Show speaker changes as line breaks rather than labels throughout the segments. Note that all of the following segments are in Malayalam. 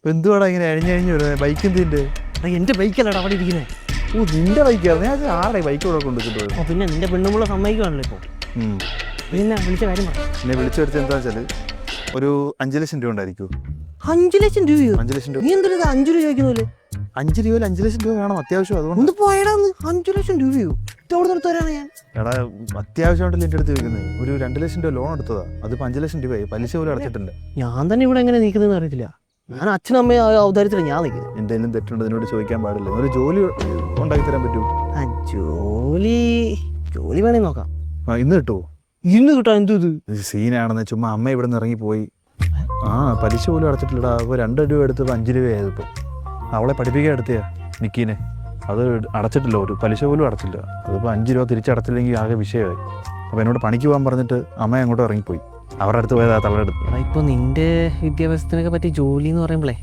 എന്തുവാടാ ഇങ്ങനെ അഴിഞ്ഞഴിഞ്ഞ് വരുന്നത്? ബൈക്ക് എന്തിൻ്റെ?
എൻ്റെ ബൈക്കല്ലടാ അവിടെ ഇരിക്കുന്നത്.
ഓ, നിന്റെ ബൈക്കായിരുന്നു. ഞാൻ ആരുടെ ബൈക്ക് ഇവിടെ കൊണ്ടുവച്ചിട്ട്?
ഓ പിന്നെ നിന്റെ പെണ്ണുമുള്ള സമ്മതിക്കുവാണല്ലോ ഇപ്പോൾ. പിന്നെ വിളിച്ച കാര്യം പറ.
എന്നെ വിളിച്ചു വരുത്തിയത് എന്താ വെച്ചാൽ ഒരു 5 ലക്ഷം രൂപ ഉണ്ടായിരിക്കും.
5 ലക്ഷം രൂപയോ?
5 ലക്ഷം രൂപ.
നീ എന്തൊരു 5 രൂപ ചോദിക്കുന്നല്ലേ?
5 രൂപയിൽ 5 ലക്ഷം രൂപ വേണം അത്യാവശ്യം. അതുകൊണ്ട്
ഒന്ന് പോയടാ. 5 ലക്ഷം രൂപയോ? എവിടെ നിർത്താനാണ് ഞാൻ?
എടാ അത്യാവശ്യമായിട്ടല്ലേ എൻ്റെ അടുത്ത് ചോദിക്കുന്നത്. ഒരു 2 ലക്ഷം രൂപ ലോൺ എടുത്തതാ. അതിപ്പോൾ 5 ലക്ഷം രൂപയായി. പലിശ പോലും അടച്ചിട്ടുണ്ട്.
ഞാൻ തന്നെ ഇവിടെ എങ്ങനെ നിൽക്കുന്നതെന്ന് അറിയത്തില്ല. ഞാൻ അച്ഛനും അമ്മയും ഔദാര്യത്തിലാണ് ഞാൻ നിൽക്കുന്നത്.
എൻ്റെ എല്ലാം തെറ്റുണ്ട്. ഇതിനോട് ചോദിക്കാൻ പാടില്ല. ഒരു ജോലി ഉണ്ടാക്കി തരാൻ പറ്റുമോ?
ജോലി വേണേ നോക്കാം.
ഇന്ന് കിട്ടുമോ?
ഇന്ന് കിട്ടാൻ എന്ത് ഇത്
സീനാണെന്ന്. ചുമ്മാ അമ്മ ഇവിടെ നിന്ന് ഇറങ്ങിപ്പോയി. പലിശ പോലും അടച്ചിട്ടില്ലടാ. അപ്പോൾ 2 രൂപ എടുത്തപ്പോൾ 5 രൂപയായത്. ഇപ്പം അവളെ പഠിപ്പിക്കാൻ എടുത്തയാ നിക്കീനെ. അത് അടച്ചിട്ടില്ല. ഒരു പലിശ പോലും അടച്ചില്ല. അതിപ്പോൾ 5 രൂപ തിരിച്ചടച്ചില്ലെങ്കിൽ ആകെ വിഷയമായി. അപ്പോൾ എന്നോട് പണിക്ക് പോകാൻ പറഞ്ഞിട്ട് അമ്മ അങ്ങോട്ട് ഇറങ്ങിപ്പോയി. അവരുടെ അടുത്ത് പോയത് ആ തള്ളെടുത്ത്.
ഇപ്പോൾ നിന്റെ വിദ്യാഭ്യാസത്തിനൊക്കെ പറ്റിയ ജോലി എന്ന് പറയുമ്പോഴേ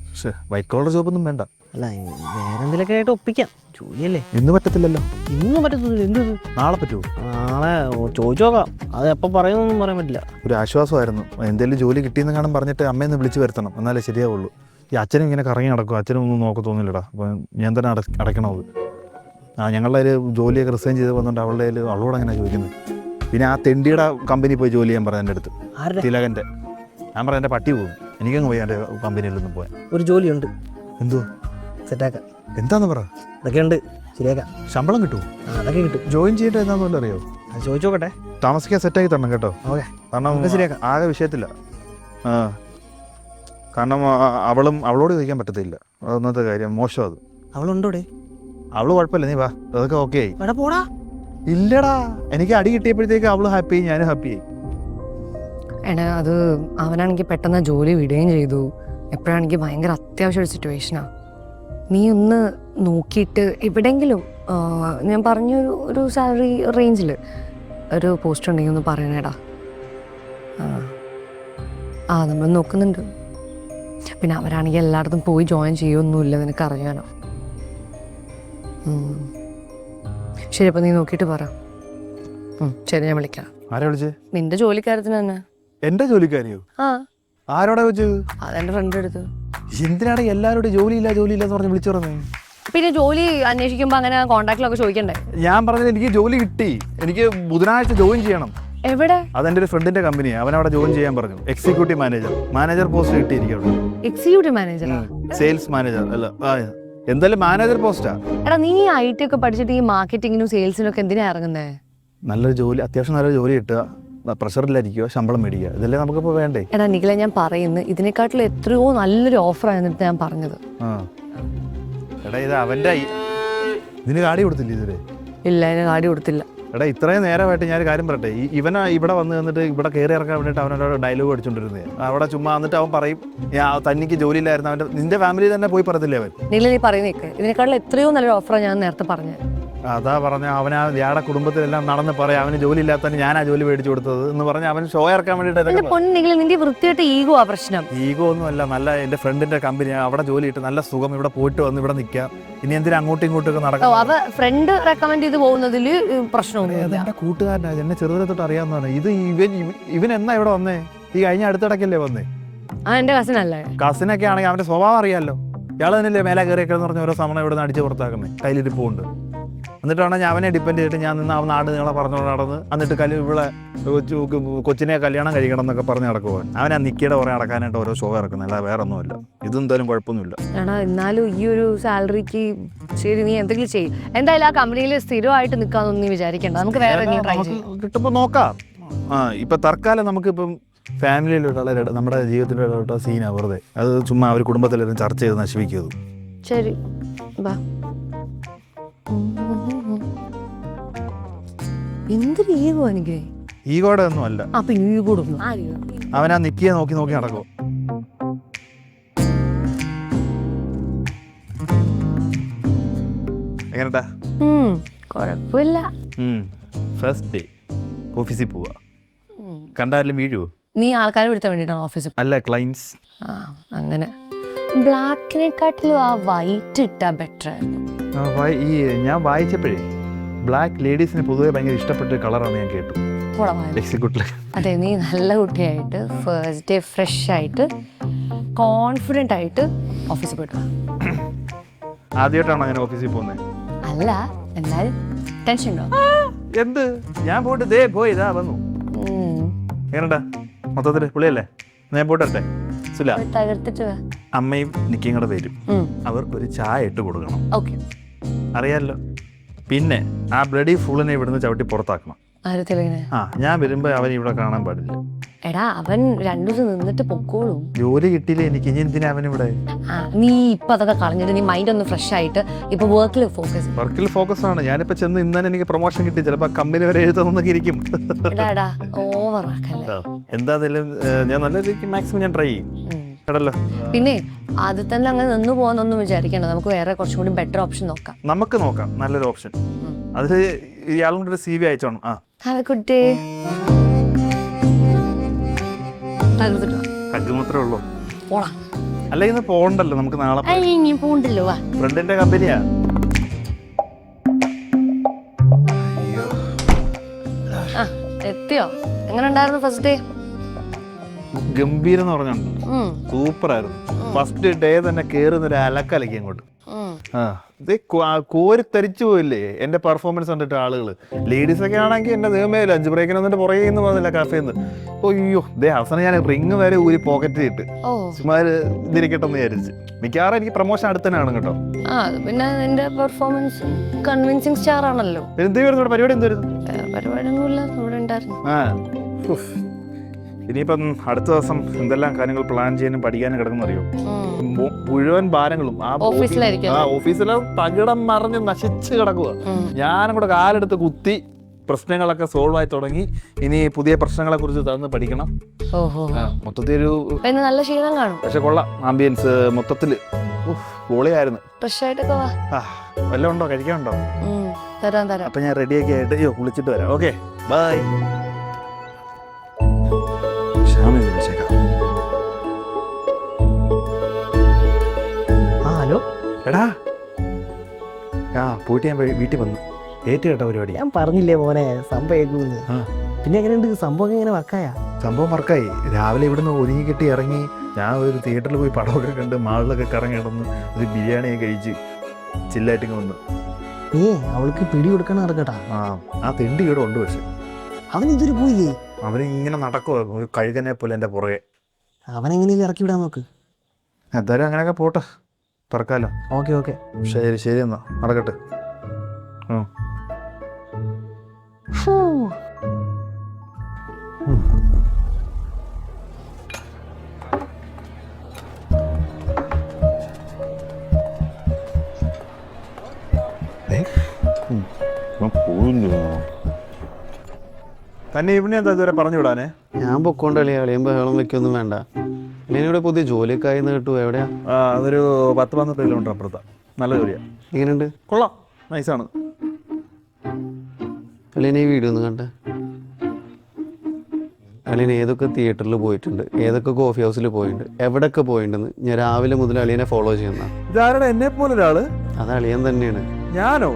പക്ഷേ വൈറ്റ് കോളർ ജോബൊന്നും വേണ്ട.
അല്ല വേറെ എന്തെങ്കിലുമൊക്കെ ആയിട്ട് ഒപ്പിക്കാം. ജോലിയല്ലേ.
ഇന്ന് പറ്റത്തില്ലല്ലോ.
ഇന്നും പറ്റത്തില്ല. എന്ത്
നാളെ പറ്റുമോ?
നാളെ ചോദിച്ചു നോക്കാം. അത് എപ്പോൾ പറയുന്നൊന്നും പറയാൻ പറ്റില്ല.
ഒരു ആശ്വാസമായിരുന്നു. എന്തെങ്കിലും ജോലി കിട്ടിയെന്ന് കാണാൻ പറഞ്ഞിട്ട് അമ്മയെന്ന് വിളിച്ച് വരുത്തണം, എന്നാലേ ശരിയാവുള്ളൂ. ഈ അച്ഛനും ഇങ്ങനെ കറങ്ങി നടക്കും. അച്ഛനും ഒന്നും നോക്കത്തൊന്നുമില്ലടാ. അപ്പോൾ ഞാൻ തന്നെ അടയ്ക്കണത്. ഞങ്ങളുടെ കയ്യിൽ ജോലിയൊക്കെ റിസൈൻ ചെയ്ത് വന്നിട്ട് അവളുടെ കയ്യിൽ അവളോട് അങ്ങനെ ചോദിക്കുന്നത്. പിന്നെ ആ തെണ്ടിയുടെ കമ്പനി പോയി ജോലി ചെയ്യാൻ പറഞ്ഞു എൻ്റെ അടുത്ത്. തിലകൻ്റെ. ഞാൻ പറഞ്ഞു എൻ്റെ പട്ടി പോകും. എനിക്കങ്ങ് പോയി എൻ്റെ കമ്പനിയിലൊന്നും പോയാൽ.
ഒരു ജോലിയുണ്ട്.
എന്തുവാ?
സെറ്റാക്കാം.
എന്താന്ന് പറ.
അതൊക്കെ ഉണ്ട്. ശരിയാക്കാം.
ശമ്പളം കിട്ടുമോ?
അതൊക്കെ കിട്ടും.
ജോയിൻ ചെയ്യേണ്ട എന്താണെന്ന് വല്ല അറിയോ?
ചോദിച്ചു നോക്കട്ടെ.
താമസിക്കാൻ സെറ്റാക്കി തരണം കേട്ടോ.
ഓക്കെ.
കാരണം
ശരിയാക്കാം.
ആകെ വിഷയത്തില്ല. കാരണം അവളോട് ചോദിക്കാൻ പറ്റത്തില്ല. അതൊന്നത്തെ കാര്യം മോശം. അത്
അവളുണ്ടോടെ?
അവള് കുഴപ്പമില്ല. നീ വാ, അതൊക്കെ ഓക്കെ ആയി.
എടാ പോടാ.
ഇല്ലടാ, എനിക്ക് അടി കിട്ടിയപ്പോഴത്തേക്ക് അവള് ഹാപ്പി ആയി, ഞാനും ഹാപ്പി ആയി.
എടാ അത് അവനാണെങ്കിൽ പെട്ടെന്ന് ജോലി വിടുകയും ചെയ്തു. എപ്പോഴാണെങ്കിൽ ഭയങ്കര അത്യാവശ്യം ഒരു സിറ്റുവേഷനാണ്. നീ ഒന്ന് നോക്കിയിട്ട് എവിടെയെങ്കിലും ഞാൻ പറഞ്ഞ ഒരു സാലറി റേഞ്ചിൽ ഒരു പോസ്റ്റ് ഉണ്ടെങ്കിൽ ഒന്ന് പറയണേടാ. നമ്മൾ നോക്കുന്നുണ്ട്. പിന്നെ അവരാണെങ്കിൽ എല്ലായിടത്തും പോയി ജോയിൻ ചെയ്യുമൊന്നുമില്ല, നിനക്ക് അറിയാനോ. ശരി, അപ്പം നീ നോക്കിയിട്ട് പറ. ശരി, ഞാൻ വിളിക്കാം.
ആരാ വിളിച്ചേ?
നിന്റെ ജോലിക്കാരത്തിന് തന്നെ.
എന്റെ ജോലിക്കാരിയോ? ആരോടാ വെച്ചത്?
അതെന്റെ ഫ്രണ്ട് എടുത്ത്.
എന്തിനാണ് എല്ലാവരോടും ജോലിയില്ല എന്ന് പറഞ്ഞ് വിളിച്ചു പറഞ്ഞേ?
പിന്നെ ജോലി അന്വേഷിക്കുമ്പോ അങ്ങനെ കോണ്ടാക്റ്റിലൊക്കെ ചോദിക്കണ്ടേ?
ഞാൻ പറഞ്ഞത് എനിക്ക് ജോലി കിട്ടി. എനിക്ക് ബുധനാഴ്ച ജോയിൻ ചെയ്യണം.
എവിടെ?
അതെന്റെ ഒരു ഫ്രണ്ടിന്റെ കമ്പനിയാണ്. അവൻ അവിടെ ജോയിൻ ചെയ്യാൻ പറഞ്ഞു. എക്സിക്യൂട്ടീവ് മാനേജർ പോസ്റ്റ് കിട്ടിയിരിക്കും അവിടെ.
Executive manager?
സെയിൽസ് മാനേജർ അല്ല, എന്തായാലും മാനേജർ പോസ്റ്റാ.
എടാ നീ IT ഒക്കെ പഠിച്ചിട്ട് ഈ മാർക്കറ്റിങ്ങിനും സെയിൽസിനും ഒക്കെ എന്തിനാ ഇറങ്ങുന്നേ?
നല്ലൊരു ജോലി, അത്യാവശ്യം നല്ലൊരു ജോലി കിട്ടുക, പ്രഷറിലായിരിക്കുക, ശമ്പളം മേടിക്കുക, ഇതല്ലേ നമുക്കിപ്പോൾ വേണ്ടേ?
എടാ നിഖില, ഞാൻ പറയുന്നത് ഇതിനെക്കാട്ടിലും എത്രയോ നല്ലൊരു ഓഫറായിരുന്നിട്ട് ഞാൻ പറഞ്ഞത്.
എടാ ഇത് അവൻ്റെ ഇതിന് കാടി കൊടുത്തില്ല ഇതുവരെ?
ഇല്ല, അതിന് കാടി കൊടുത്തില്ല.
എടാ ഇത്രയും നേരമായിട്ട് ഞാൻ കാര്യം പറയട്ടെ. ഇവനാ ഇവിടെ വന്ന് നിന്നിട്ട് ഇവിടെ കയറി ഇറക്കാൻ വേണ്ടിയിട്ട് അവനോട് ഡയലോഗ് അടിച്ചുകൊണ്ടിരുന്നത്. അവിടെ ചുമ്മാ എന്നിട്ട് അവൻ പറയും തനിക്ക് ജോലിയില്ലായിരുന്നു. അവൻ്റെ നിന്റെ ഫാമിലി തന്നെ പോയി പറയത്തില്ലേ അവൻ?
നിഖില നീ പറയുന്നേക്ക്, ഇതിനെക്കാട്ടിലും എത്രയോ നല്ലൊരു ഓഫറാണ് ഞാൻ നേരത്തെ പറഞ്ഞത്.
അതാ പറഞ്ഞ അവനാ ഇയാളുടെ കുടുംബത്തിലെല്ലാം നടന്ന് പറയാം അവന് ജോലി ഇല്ലാത്തവന് ഞാനാ ജോലി മേടിച്ചു കൊടുത്തത് എന്ന് പറഞ്ഞ് അവൻ ഷോ ഇറക്കാൻ വേണ്ടിയിട്ട്.
പൊന്നിഖില, നിന്റെ വൃത്തിയായിട്ട് ഈഗോ ആ പ്രശ്നം.
ഈഗോ ഒന്നും അല്ല. നല്ല എൻ്റെ ഫ്രണ്ടിന്റെ കമ്പനി, അവിടെ ജോലി ഇട്ട് നല്ല സുഖം, ഇവിടെ പോയിട്ട് വന്ന് ഇവിടെ നിൽക്കാം. ഇനി എന്തിനാ അങ്ങോട്ടും ഇങ്ങോട്ടും ഒക്കെ നടക്കാം?
അവ ഫ്രണ്ട് റെക്കമെൻഡ് ചെയ്ത് പോകുന്നതിൽ പ്രശ്നമൊന്നുമില്ല.
എന്റെ കൂട്ടുകാരനാ, എന്നെ ചെറുതിലെ തൊട്ട് അറിയാവുന്നതാണ്. ഇത് ഇവൻ എന്നാ ഇവിടെ വന്നേ? ഈ കഴിഞ്ഞ അടുത്തിടയ്ക്കല്ലേ വന്നേ?
എന്റെ കസിൻ അല്ലേ?
കസിനൊക്കെ ആണെങ്കിൽ അവന്റെ സ്വഭാവം അറിയാമല്ലോ. ഇയാൾ തന്നെയല്ലേ മേലെ കയറിയൊക്കെ പറഞ്ഞ ഓരോ സമയം ഇവിടെ നിന്ന് അടിച്ച് പുറത്താക്കുന്നത്. കയ്യിലിരിപ്പുണ്ട്. എന്നിട്ടാണ് ഞാൻ അവനെ ഡിപ്പെൻഡ് ചെയ്തിട്ട് ഞാൻ നിന്ന് അവൻ നാട് നിങ്ങളെ പറഞ്ഞോണ്ട് നടന്ന് എന്നിട്ട് ഇവിടെ കൊച്ചിനെ കല്യാണം കഴിക്കണം എന്നൊക്കെ പറഞ്ഞ് നടക്കുവാൻ. അവൻ ആ നിക്കിയുടെ കുറേ നടക്കാനായിട്ട് ഓരോ ഷോ ഇറക്കുന്നത്, അല്ല വേറെ ഒന്നുമില്ല. ഇതെന്തായാലും കുഴപ്പമൊന്നുമില്ല.
എടാ എന്നാലും ഈ ഒരു സാലറിക്ക് ശരി നീ എന്തെങ്കിലും ചെയ്യും. എന്തായാലും ആ കമ്പനിയിൽ സ്ഥിരമായിട്ട് നിൽക്കാന്നൊന്നും നീ വിചാരിക്കണ്ട. നമുക്ക് വേറെ
കിട്ടുമ്പോൾ നോക്കാം. ഇപ്പൊ തൽക്കാലം നമുക്കിപ്പം ഫാമിലിയിലുള്ള നമ്മുടെ ജീവിതത്തിലുള്ള സീനാ വെറുതെ. അത് ചുമ്മാ അവർ കുടുംബത്തിലും ചർച്ച ചെയ്ത് നശിപ്പിക്കുന്നത്.
ശരി ബാ. എന്തൊരു ഈഗോ എനിക്ക്.
ഈഗോടെ ഒന്നും അല്ല.
അപ്പൊ ഈഗോ
അവനാ നിക്കിയെ നോക്കി നടക്കും. എങ്ങനെട്ടാ?
കൊഴപ്പില്ല.
ഫസ്റ്റ് ഡേ ഓഫീസിൽ പോവാ. കണ്ടാലും വീഴുവോ?
നീ ആൾക്കാരെ വിടുത്താൻ വേണ്ടിട്ടാണ് ഓഫീസിൽ?
അല്ല, ക്ലൈൻസ്.
അങ്ങനെ ബ്ലാക്കിനെക്കാട്ടിലും ആ വൈറ്റ് ഇട്ടാ ബെറ്റർ ആയിരുന്നു.
ഞാൻ വായിച്ചപ്പോഴേ ബ്ലാക്ക് ലേഡീസിന് പൊതുവെ ഭയങ്കര ഇഷ്ടപ്പെട്ട കളറാണ് ഞാൻ കേട്ടു.
അതെ, നീ നല്ല കുട്ടിയായിട്ട് ഫസ്റ്റ് ഡേ ഫ്രഷ് ആയിട്ട് കോൺഫിഡൻ്റ് ആയിട്ട് ഓഫീസിൽ പോയിട്ട് വാ.
ആദ്യമായിട്ടാണോ അങ്ങനെ ഓഫീസിൽ പോകുന്നത്?
അല്ല എന്നാലും ടെൻഷൻ ഉണ്ടോ?
എന്ത് ഞാൻ പോയിട്ട് പോയി ഇതാ വന്നു. എങ്ങനെണ്ടാ മൊത്തത്തില് പുള്ളിയല്ലേ? ഞാൻ പോട്ടെ സുല.
തകർത്തിട്ട് വാ.
അമ്മയും നിക്കും കൂടെ വരും. അവർക്ക് ഒരു ചായ ഇട്ട് കൊടുക്കണം.
ഓക്കെ,
അറിയാലോ. പിന്നെ ആ ബ്ലഡി ഫുള്ളിനെ ഇവിടുന്ന് ചവിട്ടി പുറത്താക്കണം. ഞാൻ വരുമ്പോ അവൻ ഇവിടെ കാണാൻ പാടില്ല.
എടാ അവൻ 2 ദിവസം നിന്നിട്ട് പൊക്കോളും.
ജോലി കിട്ടിയില്ലേ എനിക്ക്, ഇനി എന്തിനാ അവൻ ഇവിടെ?
നീ ഇപ്പൊ അതൊക്കെ കളഞ്ഞിട്ട് നീ മൈൻഡ് ഒന്ന് ഫ്രഷ് ആയിട്ട് ഇപ്പൊ വർക്കിൽ
ഫോക്കസ് ആണ്. ഞാനിപ്പോ ചെന്ന് ഇന്നലെ എനിക്ക് പ്രൊമോഷൻ കിട്ടി, ചിലപ്പോ കമ്പനി വരെ എഴുതുന്നൊക്കെ ഇരിക്കും. എന്തായാലും ഞാൻ നല്ല രീതിക്ക് മാക്സിമം ഞാൻ ട്രൈ ചെയ്യും കേട്ടല്ലോ.
പിന്നെ അത് തന്നെ അങ്ങനെ നിന്ന് പോകാനൊന്നും വിചാരിക്കണ്ട, നമുക്ക് വേറെ കുറച്ചും കൂടി ബെറ്റർ ഓപ്ഷൻ നോക്കാം.
നമുക്ക് നോക്കാം നല്ലൊരു ഓപ്ഷൻ. അതിൽ ഇയാളും കൂടെ ഒരു CV അയച്ചോണം.
Have a good day.
മാത്രമേ ഉള്ളൂ. അല്ല ഇന്ന് പോകണ്ടല്ലോ, നമുക്ക് നാളെ
പോണ്ടല്ലോ.
ഫ്രണ്ടിന്റെ കമ്പനിയാ.
എത്തിയോ? എങ്ങനെ ഉണ്ടായിരുന്നു ഫസ്റ്റ് ഡേ?
ഗംഭീരം എന്ന് പറഞ്ഞോ, സൂപ്പർ ആയിരുന്നു. ഫസ്റ്റ് ഡേ തന്നെ കേറുന്നൊരു അലക്കലക്കി അങ്ങോട്ട്. ഇത് കോരി തരിച്ചു പോയില്ലേ എന്റെ പെർഫോമൻസ് കണ്ടിട്ട് ആളുകള്. ലേഡീസ് ഒക്കെ ആണെങ്കിൽ എന്റെ ദൈവമേ ലഞ്ച് ബ്രേക്കിന് വന്നിട്ട് പുറകെ നിന്ന് പോകുന്നില്ല കഫേന്ന്. അയ്യോ ദേ അവസാനം ഞാൻ റിങ് വരെ ഊരി പോക്കറ്റിൽ ഇട്ട് സുമാര് ഇതിരിക്കട്ടെ എന്ന് വിചാരിച്ച്. മിക്കവാറും എനിക്ക് പ്രൊമോഷൻ അടുത്തനാണ് കേട്ടോ.
പിന്നെ എന്റെ പെർഫോമൻസ് കൺവിൻസിങ് സ്റ്റാർ ആണല്ലോ.
എന്ത് പരിപാടി എന്തായിരുന്നു?
പരിപാടിയൊന്നുമില്ല, ഇവിടെ ഉണ്ടായിരുന്നു.
ഇനിയിപ്പം അടുത്ത ദിവസം എന്തെല്ലാം കാര്യങ്ങൾ പ്ലാൻ ചെയ്യാനും പഠിക്കാനും കിടക്കുന്ന അറിയോ? മുഴുവൻ ഭാരങ്ങളും ആ ഓഫീസിലെ തകിടം മറിഞ്ഞ് നശിച്ച് കിടക്കുക. ഞാനും കൂടെ കാലെടുത്ത് കുത്തി പ്രശ്നങ്ങളൊക്കെ സോൾവ് ആയി തുടങ്ങി. ഇനി പുതിയ പ്രശ്നങ്ങളെ കുറിച്ച് തന്ന് പഠിക്കണം. മൊത്തത്തിൽ ഒരു
നല്ല ക്ഷീണം കാണും.
പക്ഷെ കൊള്ളാം, ആംബിയൻസ് മൊത്തത്തില് പൊളിയായിരുന്നു. വല്ലതും ഉണ്ടോ, കഴിക്കാനുണ്ടോ? അപ്പൊ ഞാൻ റെഡിയൊക്കെ ആയിട്ട് കുളിച്ചിട്ട് വരാം. Okay bye.
ഹലോ
എടാ, പോയിട്ട് ഞാൻ വീട്ടിൽ വന്നു. ഏറ്റു കേട്ടോ പരിപാടി.
ഞാൻ പറഞ്ഞില്ലേ മോനെ സംഭവം. പിന്നെ എങ്ങനെയുണ്ട് സംഭവം? എങ്ങനെ വർക്കായാ?
സംഭവം വർക്കായി. രാവിലെ ഇവിടുന്ന് ഒരുങ്ങി കെട്ടി ഇറങ്ങി ഞാൻ ഒരു തിയേറ്ററിൽ പോയി പടമൊക്കെ കണ്ട് മാളിലൊക്കെ കറങ്ങി കിടന്ന് ഒരു ബിരിയാണിയൊക്കെ കഴിച്ച് ചില്ലായിട്ടിങ്ങ് വന്നു.
നീ അവൾക്ക് പിടി കൊടുക്കണ നടക്കട്ടാ.
ആ തിണ്ടി ഇവിടെ ഉണ്ട്. പക്ഷെ
അവൻ ഇതൊരു പോയി
അവനിങ്ങനെ നടക്കുവോ ഒരു കഴുകനെ പോലെ എൻ്റെ പുറകെ.
അവനെങ്ങനെയും ഇറക്കി വിടാൻ നോക്ക്.
എന്തായാലും അങ്ങനെയൊക്കെ പോട്ടെ, പറക്കാലോ.
ഓക്കെ
ശരി എന്നാ നടക്കട്ടെ. തന്നെ ഇവിടെ എന്താ ഇതുവരെ പറഞ്ഞു വിടാനേ?
ഞാൻ പൊക്കോണ്ട് കളിയും ബഹളം വെക്കൊന്നും വേണ്ട. ഇവിടെ പുതിയ ജോലിയൊക്കെ ആയിന്ന് കിട്ടുമോ? എവിടെയാ?
അതൊരു 10-12 കിലോമീറ്റർ അപ്പുറത്താ. നല്ല ജോലിയാ.
എങ്ങനെയുണ്ട്?
കൊള്ളാം, നൈസാണ്.
അല്ലേനെ ഈ വീഡിയോ ഒന്ന് കണ്ടേ? അളിയൻ ഏതൊക്കെ തിയേറ്ററിൽ പോയിട്ടുണ്ട്, ഏതൊക്കെ കോഫി ഹൗസിൽ പോയിട്ടുണ്ട്, എവിടെയൊക്കെ പോയിട്ടുണ്ടെന്ന് ഞാൻ രാവിലെ മുതൽ അളിയനെ ഫോളോ ചെയ്യുന്ന.
ഇതാരുടെ എന്നെ പോലെ ഒരാള്?
അത് അളിയൻ തന്നെയാണ്.
ഞാനോ?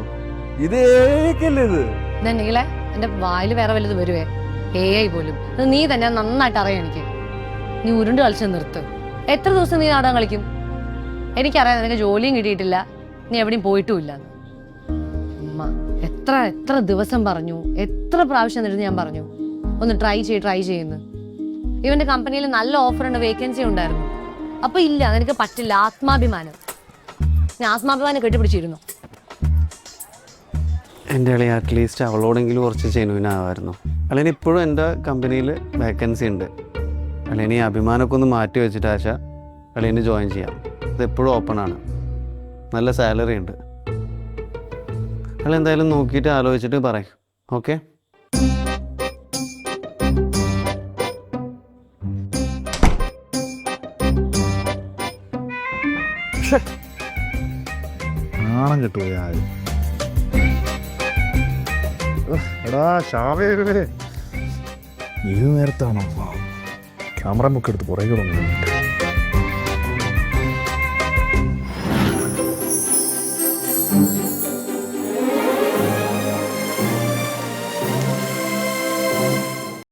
ഇതേക്കല്ലേ ഇത്?
ഇതെന്തെങ്കിലേ എന്റെ വായിൽ വേറെ വല്ലത് വരുവേ. AI പോലും നീ തന്നെ നന്നായിട്ട് അറിയാം എനിക്ക്. നീ ഉരുണ്ട് കളിച്ച് നിർത്ത്. എത്ര ദിവസം നീ നാടകം കളിക്കും? എനിക്കറിയാം നിനക്ക് ജോലിയും കിട്ടിയിട്ടില്ല, നീ എവിടെയും പോയിട്ടുമില്ല. അമ്മ എത്ര ദിവസം പറഞ്ഞു, എത്ര പ്രാവശ്യം എന്നിട്ട് ഞാൻ പറഞ്ഞു ഒന്ന് ട്രൈ ചെയ്യുന്നു. ഇവന്റെ കമ്പനിയിൽ നല്ല ഓഫർ ഉണ്ട്, വേക്കൻസി ഉണ്ടായിരുന്നു. അപ്പൊ ഇല്ല, നിനക്ക് പറ്റില്ല. ആത്മാഭിമാനം. ഞാൻ ആത്മാഭിമാനം കെട്ടിപ്പിടിച്ചിരുന്നു.
എൻ്റെ അളിയ അറ്റ്ലീസ്റ്റ് അവളോടെങ്കിലും കുറച്ച് ജെനുവിൻ ആവായിരുന്നു. അല്ലെങ്കിൽ ഇപ്പോഴും എൻ്റെ കമ്പനിയിൽ വേക്കൻസി ഉണ്ട്. അല്ലെങ്കിൽ ഈ അഭിമാനമൊക്കെ ഒന്ന് മാറ്റി വെച്ചിട്ട് ആശ അല്ലെങ്കിൽ ജോയിൻ ചെയ്യാം. ഇതെപ്പോഴും ഓപ്പൺ ആണ്, നല്ല സാലറി ഉണ്ട്. അല്ല എന്തായാലും നോക്കിയിട്ട് ആലോചിച്ചിട്ട് പറയും. ഓക്കെ?
നാണം കിട്ടുമോ? എടാ ഷാവേ, ഇത് നേരത്താണോ? ക്യാമറ ബുക്ക് എടുത്ത് പുറകെ